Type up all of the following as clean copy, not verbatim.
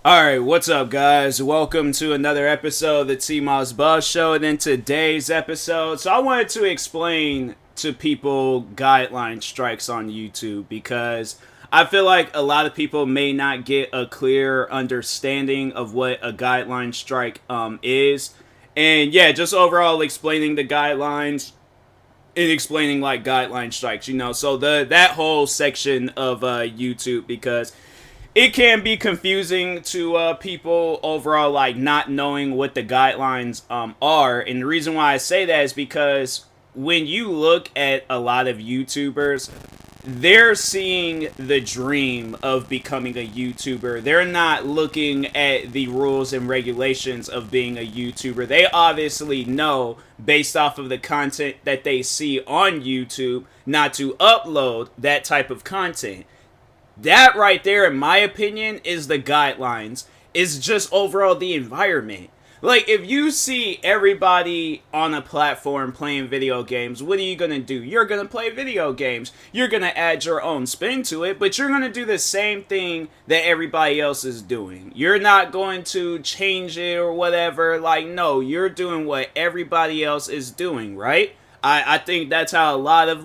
Alright, what's up, guys? Welcome to another episode of the TMossBoss Show. And in today's episode, I wanted to explain to people guideline strikes on YouTube because I feel like a lot of people may not get a clear understanding of what a guideline strike is. And yeah, just overall explaining the guidelines and explaining like guideline strikes, so that whole section of YouTube, because it can be confusing to people overall, like not knowing what the guidelines are. And the reason why I say that is because when you look at a lot of YouTubers, they're seeing the dream of becoming a YouTuber. They're not looking at the rules and regulations of being a YouTuber. They obviously know, based off of the content that they see on YouTube, not to upload that type of content. That right there, in my opinion, is the guidelines. Is just overall the environment. Like, if you see everybody on a platform playing video games, what are you going to do? You're going to play video games. You're going to add your own spin to it, but you're going to do the same thing that everybody else is doing. You're not going to change it or whatever. Like, no, you're doing what everybody else is doing, right? I think that's how a lot of,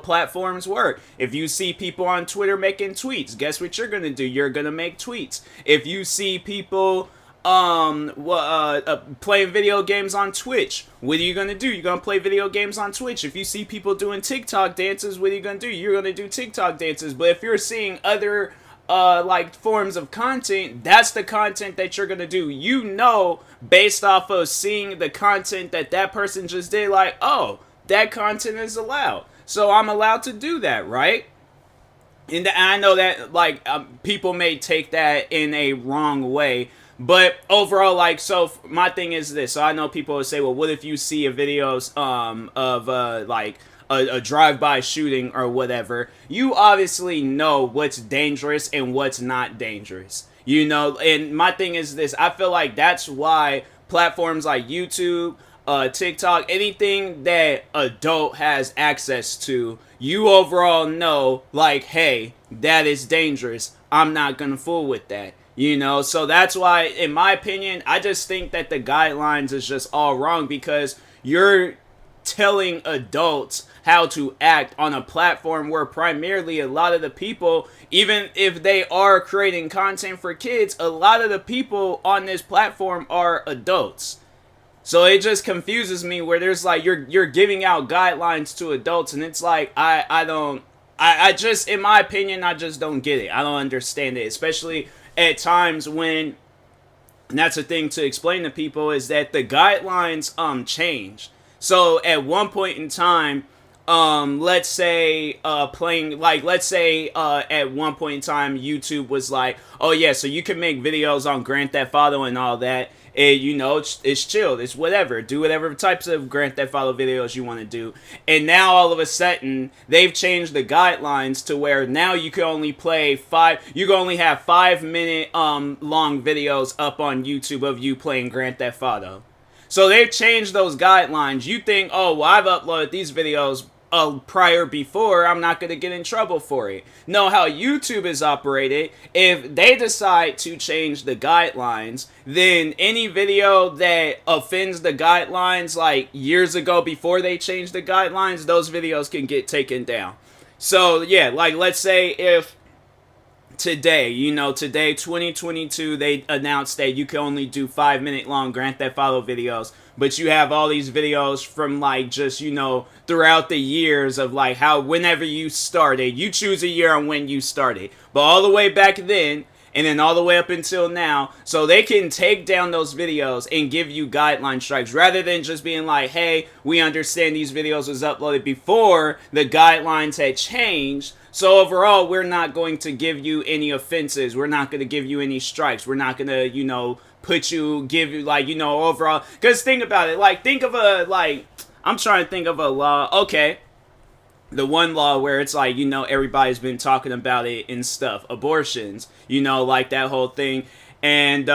platforms work. If you see people on Twitter making tweets, guess what you're going to do? You're going to make tweets. If you see people playing video games on Twitch, what are you going to do? You're going to play video games on Twitch. If you see people doing TikTok dances, what are you going to do? You're going to do TikTok dances. But if you're seeing other forms of content, that's the content that you're gonna do. You know, based off of seeing the content that person just did, like, oh, that content is allowed, so I'm allowed to do that, right? And I know that people may take that in a wrong way, but overall, so my thing is this. So I know people will say, well, what if you see a videos of a drive-by shooting or whatever? You obviously know what's dangerous and what's not dangerous, and my thing is this. I feel like that's why platforms like YouTube, TikTok, anything that adult has access to, you overall know, like, hey, that is dangerous. I'm not gonna fool with that. So that's why, in my opinion, I just think that the guidelines is just all wrong, because you're telling adults how to act on a platform where primarily a lot of the people, even if they are creating content for kids, a lot of the people on this platform are adults. So it just confuses me where there's you're giving out guidelines to adults, and it's like I just, in my opinion, I just don't get it. I don't understand it, especially at times when, and that's the thing to explain to people, is that the guidelines change. So at one point in time, let's say at one point in time, YouTube was like, oh yeah, so you can make videos on Grand Theft Auto and all that. And, it's chill. It's whatever. Do whatever types of Grand Theft Auto videos you want to do. And now all of a sudden, they've changed the guidelines to where now you can only you can only have 5-minute long videos up on YouTube of you playing Grand Theft Auto. So they've changed those guidelines. You think, oh, well, I've uploaded these videos before, I'm not going to get in trouble for it. No, how YouTube is operated, if they decide to change the guidelines, then any video that offends the guidelines, like years ago before they changed the guidelines, those videos can get taken down. So yeah, let's say if today, 2022, they announced that you can only do 5-minute long Grand Theft Auto videos, but you have all these videos from throughout the years of how whenever you started, you choose a year on when you started, but all the way back then, and then all the way up until now, so they can take down those videos and give you guideline strikes, rather than just being like, hey, we understand these videos was uploaded before the guidelines had changed, so overall, we're not going to give you any offenses, we're not going to give you any strikes, we're not going to, give you, overall, because think about it, think of I'm trying to think of a law, okay, the one law where it's everybody's been talking about it and stuff, abortions, that whole thing. And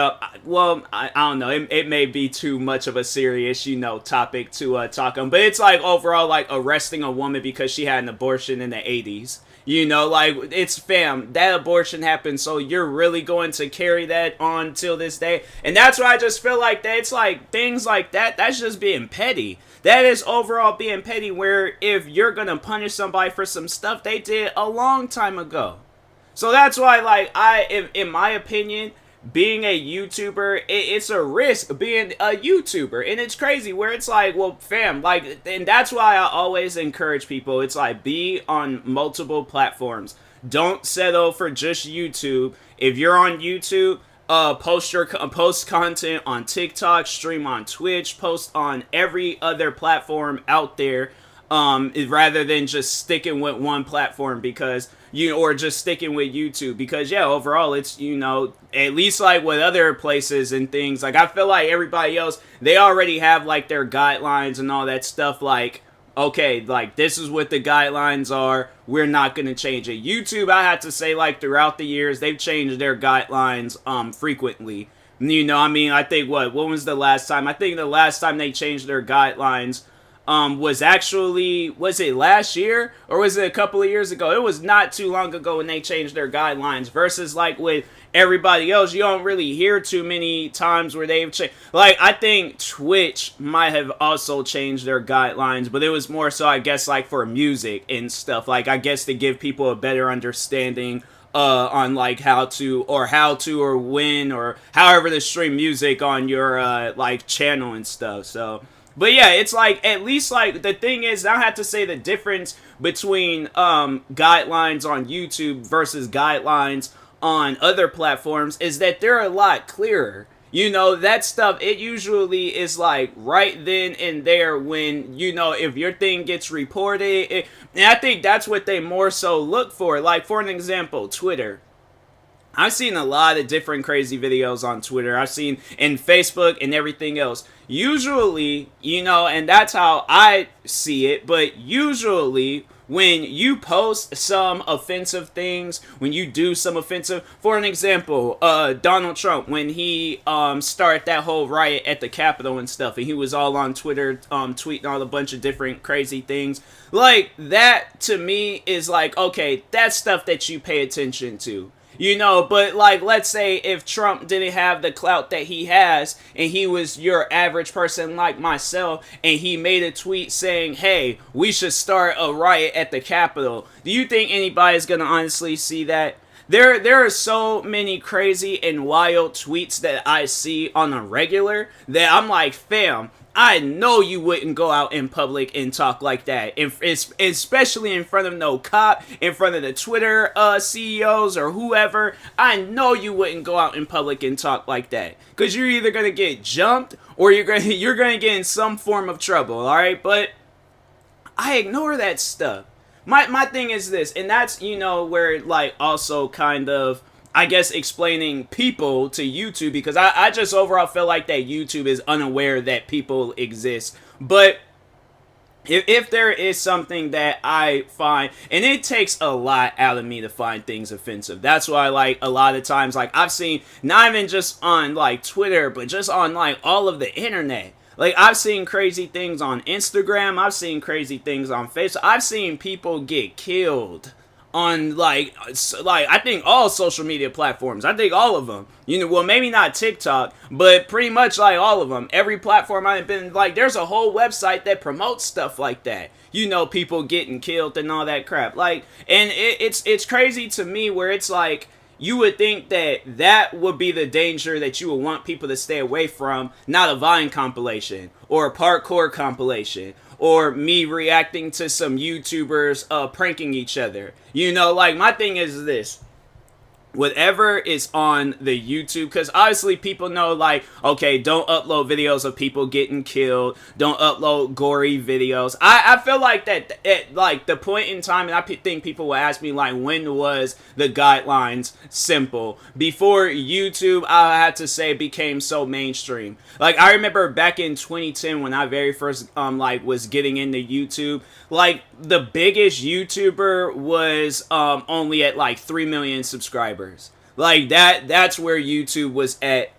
well, I don't know. It may be too much of a serious, topic to talk on. But it's like overall, like arresting a woman because she had an abortion in the 80s. Like it's fam. That abortion happened, so you're really going to carry that on till this day. And that's why I just feel like that. It's like things like that. That's just being petty. That is overall being petty. Where if you're gonna punish somebody for some stuff they did a long time ago. So that's why, like, in my opinion, being a YouTuber, it's a risk being a YouTuber. And it's crazy where it's like, well, fam, like, and that's why I always encourage people. It's like, be on multiple platforms. Don't settle for just YouTube. If you're on YouTube, post content on TikTok, stream on Twitch, post on every other platform out there. Rather than just sticking with one platform because or just sticking with YouTube because overall it's at least like with other places and things, like I feel like everybody else, they already have like their guidelines and all that stuff, like okay, like this is what the guidelines are, we're not going to change it. YouTube, I have to say, like throughout the years they've changed their guidelines frequently. I mean, I think when was the last time? I think the last time they changed their guidelines was it last year or was it a couple of years ago? It was not too long ago when they changed their guidelines versus like with everybody else. You don't really hear too many times where they've changed. Like, I think Twitch might have also changed their guidelines, but it was more so, I guess, like for music and stuff. Like, I guess to give people a better understanding on like how to or when or however to stream music on your like channel and stuff. So but yeah, it's like, at least like the thing is, I have to say the difference between guidelines on YouTube versus guidelines on other platforms is that they're a lot clearer. That stuff, it usually is like right then and there when, if your thing gets reported. And I think that's what they more so look for. Like, for an example, Twitter. I've seen a lot of different crazy videos on Twitter. I've seen in Facebook and everything else. Usually, and that's how I see it, but usually when you post some offensive things, when you do some offensive, for an example, Donald Trump, when he started that whole riot at the Capitol and stuff, and he was all on Twitter tweeting all a bunch of different crazy things, like that to me is like, okay, that's stuff that you pay attention to. But like, let's say if Trump didn't have the clout that he has and he was your average person like myself and he made a tweet saying, hey, we should start a riot at the Capitol, do you think anybody's gonna honestly see that? There are so many crazy and wild tweets that I see on a regular that I'm like, fam, I know you wouldn't go out in public and talk like that, especially in front of no cop, in front of the Twitter CEOs or whoever. I know you wouldn't go out in public and talk like that, because you're either gonna get jumped or you're gonna get in some form of trouble. All right, but I ignore that stuff. My thing is this, and that's where like also kind of, I guess, explaining people to YouTube, because I just overall feel like that YouTube is unaware that people exist. But if there is something that I find, and it takes a lot out of me to find things offensive. That's why, like, a lot of times, like, I've seen, not even just on, like, Twitter, but just on, like, all of the internet. Like, I've seen crazy things on Instagram. I've seen crazy things on Facebook. I've seen people get killed on like I think all social media platforms. I think all of them. Well, maybe not TikTok, but pretty much like all of them. Every platform I've been, like, there's a whole website that promotes stuff like that. People getting killed and all that crap. Like, and it's crazy to me where it's like, you would think that would be the danger that you would want people to stay away from, not a Vine compilation or a parkour compilation, or me reacting to some YouTubers pranking each other. Like, my thing is this. Whatever is on the YouTube, because obviously people know, like, okay, don't upload videos of people getting killed, don't upload gory videos. I feel like that at like the point in time, and I think people will ask me, like, when was the guidelines simple? Before YouTube, I had to say, became so mainstream. Like, I remember back in 2010 when I very first like was getting into YouTube, like, the biggest YouTuber was only at like 3 million subscribers. Like that's where YouTube was at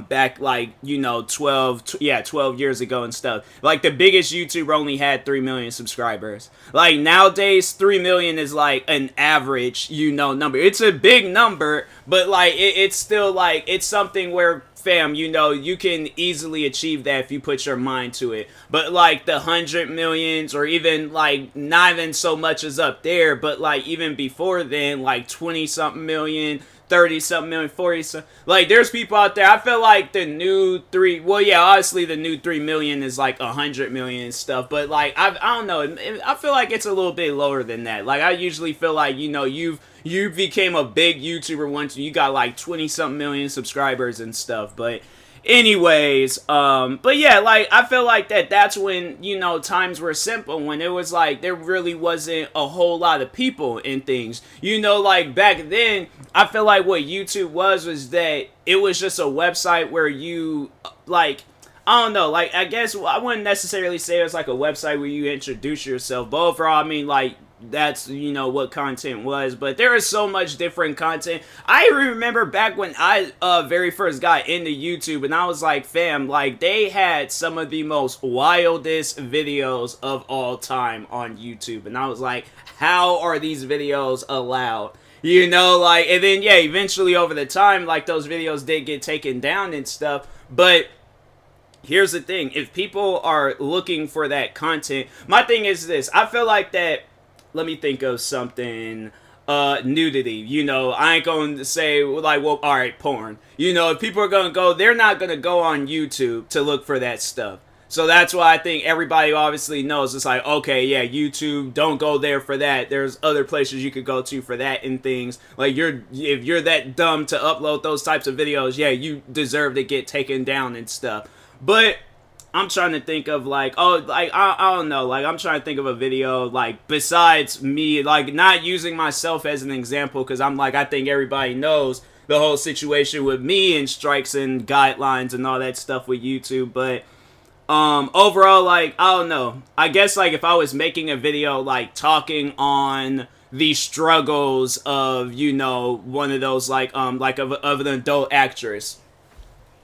back like, you know, 12 years ago and stuff. Like the biggest YouTuber only had 3 million subscribers. Like nowadays 3 million is like an average, you know, number. It's a big number, but like it's still like it's something where, fam, you know, you can easily achieve that if you put your mind to it. But like the 100 millions, or even like not even so much as up there, but like even before then, like 20 something million, 30 something million, 40 something. Like there's people out there. I feel like the new obviously the new 3 million is like 100 million and stuff, but like I don't know, I feel like it's a little bit lower than that. Like I usually feel like, you know, you became a big YouTuber once you got like 20 something million subscribers and stuff. But anyways, but yeah, like I feel like that's when, you know, times were simple, when it was like there really wasn't a whole lot of people in things, you know. Like back then I feel like what YouTube was that it was just a website where you like, I don't know, like I guess I wouldn't necessarily say it was like a website where you introduce yourself, but overall I mean like that's, you know, what content was. But there is so much different content. I remember back when I very first got into YouTube, and I was like, fam, like they had some of the most wildest videos of all time on YouTube, and I was like, how are these videos allowed? You know, like, and then yeah, eventually over the time, like those videos did get taken down and stuff. But here's the thing, if people are looking for that content, my thing is this, I feel like that, let me think of something, nudity, you know, I ain't going to say like, well, alright, porn, you know, if people are going to go, they're not going to go on YouTube to look for that stuff. So that's why I think everybody obviously knows, it's like, okay, yeah, YouTube, don't go there for that. There's other places you could go to for that and things. Like, if you're that dumb to upload those types of videos, yeah, you deserve to get taken down and stuff. But I'm trying to think of like, oh, like, I don't know, like, I'm trying to think of a video, like, besides me, like, not using myself as an example, because I'm like, I think everybody knows the whole situation with me and strikes and guidelines and all that stuff with YouTube. But overall, like, I don't know, I guess, like, if I was making a video, like, talking on the struggles of, you know, one of those, like of an adult actress,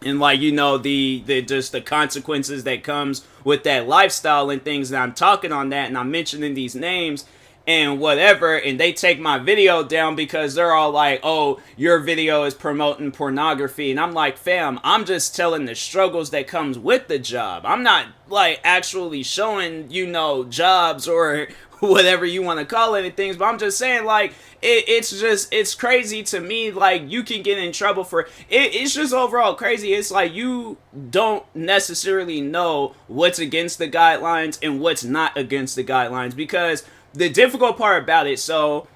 and like, you know, the just the consequences that comes with that lifestyle and things, and I'm talking on that and I'm mentioning these names and whatever, and they take my video down because they're all like, oh, your video is promoting pornography. And I'm like, fam, I'm just telling the struggles that comes with the job. I'm not like actually showing, you know, jobs or whatever you want to call it and things, but I'm just saying, like, it's crazy to me. Like, you can get in trouble for it. It's just overall crazy. It's like you don't necessarily know what's against the guidelines and what's not against the guidelines, because the difficult part about it, so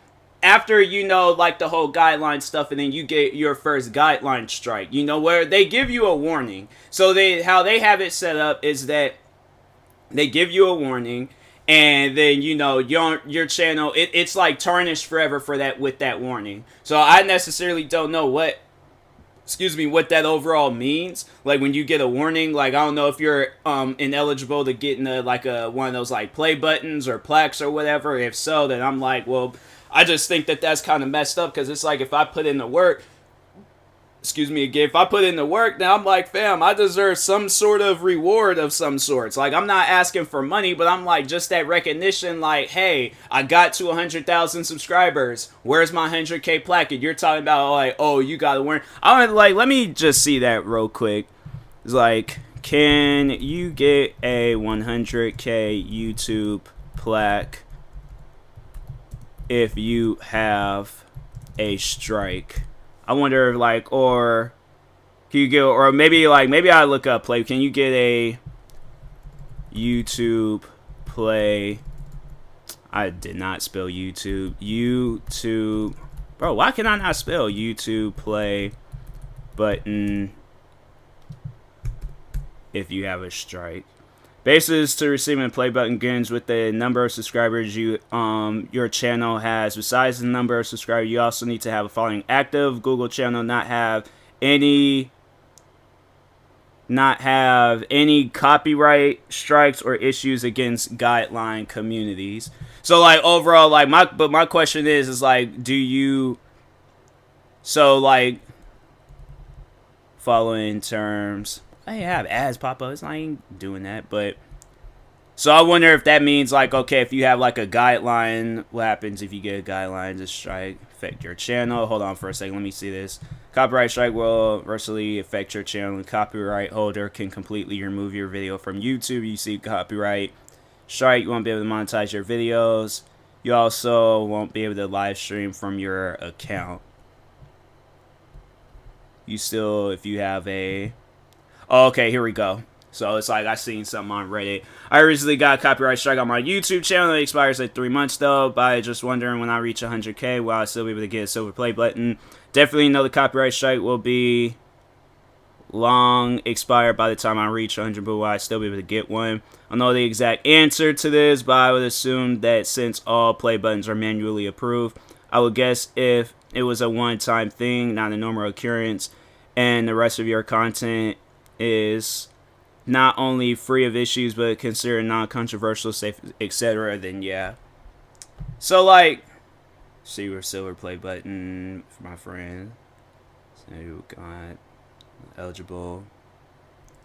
after, you know, like the whole guideline stuff, and then you get your first guideline strike, you know, where they give you a warning. So how they have it set up is that they give you a warning, and then, you know, your channel, it's like tarnished forever for that, with that warning. So I necessarily don't know what that overall means. Like, when you get a warning, like, I don't know if you're ineligible to get into like one of those like play buttons or plaques or whatever. If so, then I'm like, well, I just think that that's kind of messed up, because it's like, if I put in the work, if I put in the work, now I'm like, fam, I deserve some sort of reward of some sorts. Like, I'm not asking for money, but I'm like, just that recognition, like, hey, I got to 100,000 subscribers. Where's my 100K plaque? You're talking about, like, oh, you gotta win. I'm like, let me just see that real quick. It's like, can you get a 100K YouTube plaque if you have a strike? I wonder, like, or can you get, or maybe I look up, play, can you get a YouTube play? I did not spell YouTube, bro, why can I not spell YouTube play button if you have a strike? Basis to receiving a play button begins with the number of subscribers your channel has. Besides the number of subscribers, you also need to have a following active Google channel, not have any copyright strikes or issues against guideline communities. So, like, overall, like, my question is like, do you So like following terms, I have ads pop up. It's not even doing that, but so I wonder if that means like, okay, if you have like a guideline, what happens if you get a guideline to strike affect your channel? Hold on for a second, let me see this. Copyright strike will adversely affect your channel. The copyright holder can completely remove your video from YouTube. You see copyright strike, you won't be able to monetize your videos. You also won't be able to live stream from your account. You still, if you have a... Oh, okay, here we go. So it's like I seen something on Reddit. I recently got a copyright strike on my YouTube channel. It expires in 3 months though. But just wondering when I reach 100K, will I still be able to get a silver play button? Definitely know the copyright strike will be long expired by the time I reach 100, but will I still be able to get one? I don't know the exact answer to this, but I would assume that since all play buttons are manually approved, I would guess if it was a one-time thing, not a normal occurrence, and the rest of your content is not only free of issues but considered non-controversial, safe, etc., then yeah. So like, see your silver play button for my friend. So got eligible.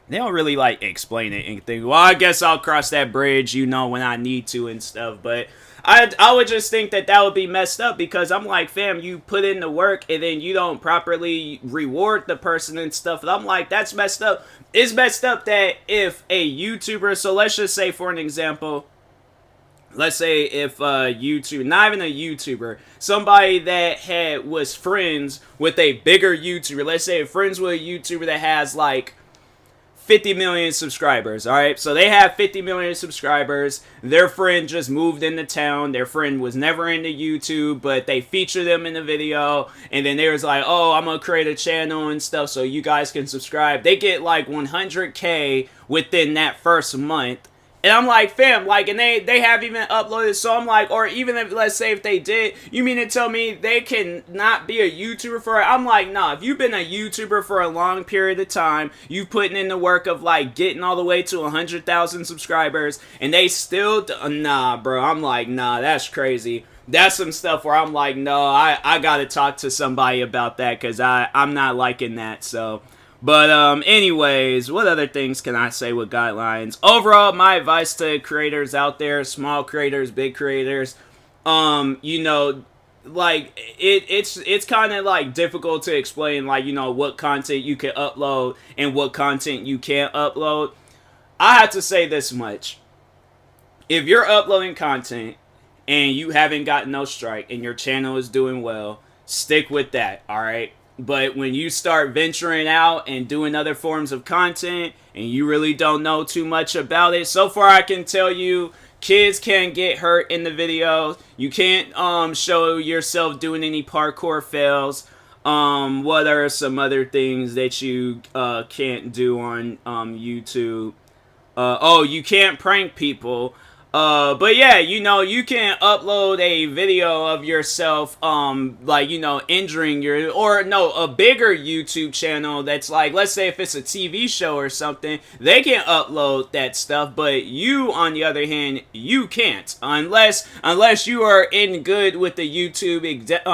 They don't really like explain it and think, well, I guess I'll cross that bridge, you know, when I need to and stuff. But I would just think that would be messed up, because I'm like, fam, you put in the work and then you don't properly reward the person and stuff. And I'm like, that's messed up. It's messed up that if a YouTuber, so let's just say for an example, let's say if YouTube, not even a YouTuber, somebody that was friends with a bigger YouTuber, let's say friends with a YouTuber that has like 50 million subscribers, alright? So they have 50 million subscribers. Their friend just moved into town. Their friend was never into YouTube, but they feature them in the video. And then they was like, oh, I'm gonna create a channel and stuff so you guys can subscribe. They get like 100K within that first month. And I'm like, fam, like, and they have even uploaded, so I'm like, or even if, let's say if they did, you mean to tell me they can not be a YouTuber for it? I'm like, nah, if you've been a YouTuber for a long period of time, you putting in the work of, like, getting all the way to 100,000 subscribers, and they still, nah, bro, I'm like, nah, that's crazy. That's some stuff where I'm like, no, I gotta talk to somebody about that, because I'm not liking that, so... But anyways, what other things can I say with guidelines? Overall, my advice to creators out there, small creators, big creators, you know, like it's kind of like difficult to explain, like, you know, what content you can upload and what content you can't upload. I have to say this much: if you're uploading content and you haven't gotten no strike and your channel is doing well, stick with that, all right? But when you start venturing out and doing other forms of content and you really don't know too much about it, so far I can tell you, kids can get hurt in the videos. You can't show yourself doing any parkour fails. What are some other things that you can't do on YouTube? Oh, you can't prank people. But yeah, you know, you can upload a video of yourself, like, you know, injuring your, or no, a bigger YouTube channel that's like, let's say if it's a TV show or something, they can upload that stuff, but you, on the other hand, you can't, unless you are in good with the YouTube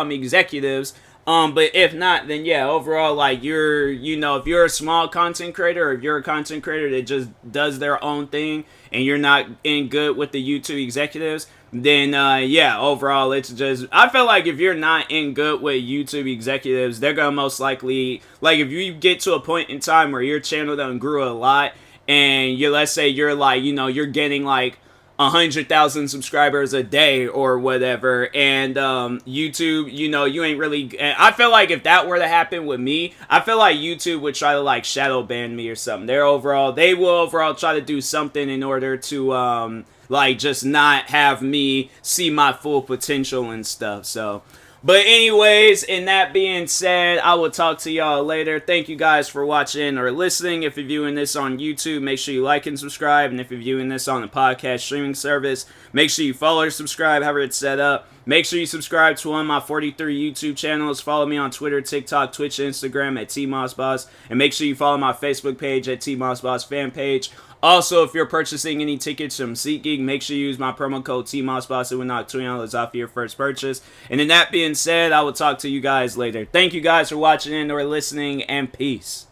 executives. But if not, then yeah, overall, like, you know, if you're a small content creator, or if you're a content creator that just does their own thing, and you're not in good with the YouTube executives, then, yeah, overall, it's just, I feel like if you're not in good with YouTube executives, they're gonna most likely, like, if you get to a point in time where your channel done grew a lot, and let's say you're like, you know, you're getting like 100,000 subscribers a day or whatever, and YouTube, you know, you ain't really, I feel like if that were to happen with me, I feel like YouTube would try to like shadow ban me or something. They will overall try to do something in order to like just not have me see my full potential and stuff. So, but anyways, and that being said, I will talk to y'all later. Thank you guys for watching or listening. If you're viewing this on YouTube, make sure you like and subscribe. And if you're viewing this on a podcast streaming service, make sure you follow or subscribe, however it's set up. Make sure you subscribe to one of my 43 YouTube channels. Follow me on Twitter, TikTok, Twitch, and Instagram at TMossBoss. And make sure you follow my Facebook page at TMossBoss fan page. Also, if you're purchasing any tickets from SeatGeek, make sure you use my promo code TMossBoss. It will knock $20 off your first purchase. And then that being said, I will talk to you guys later. Thank you guys for watching and or listening, and peace.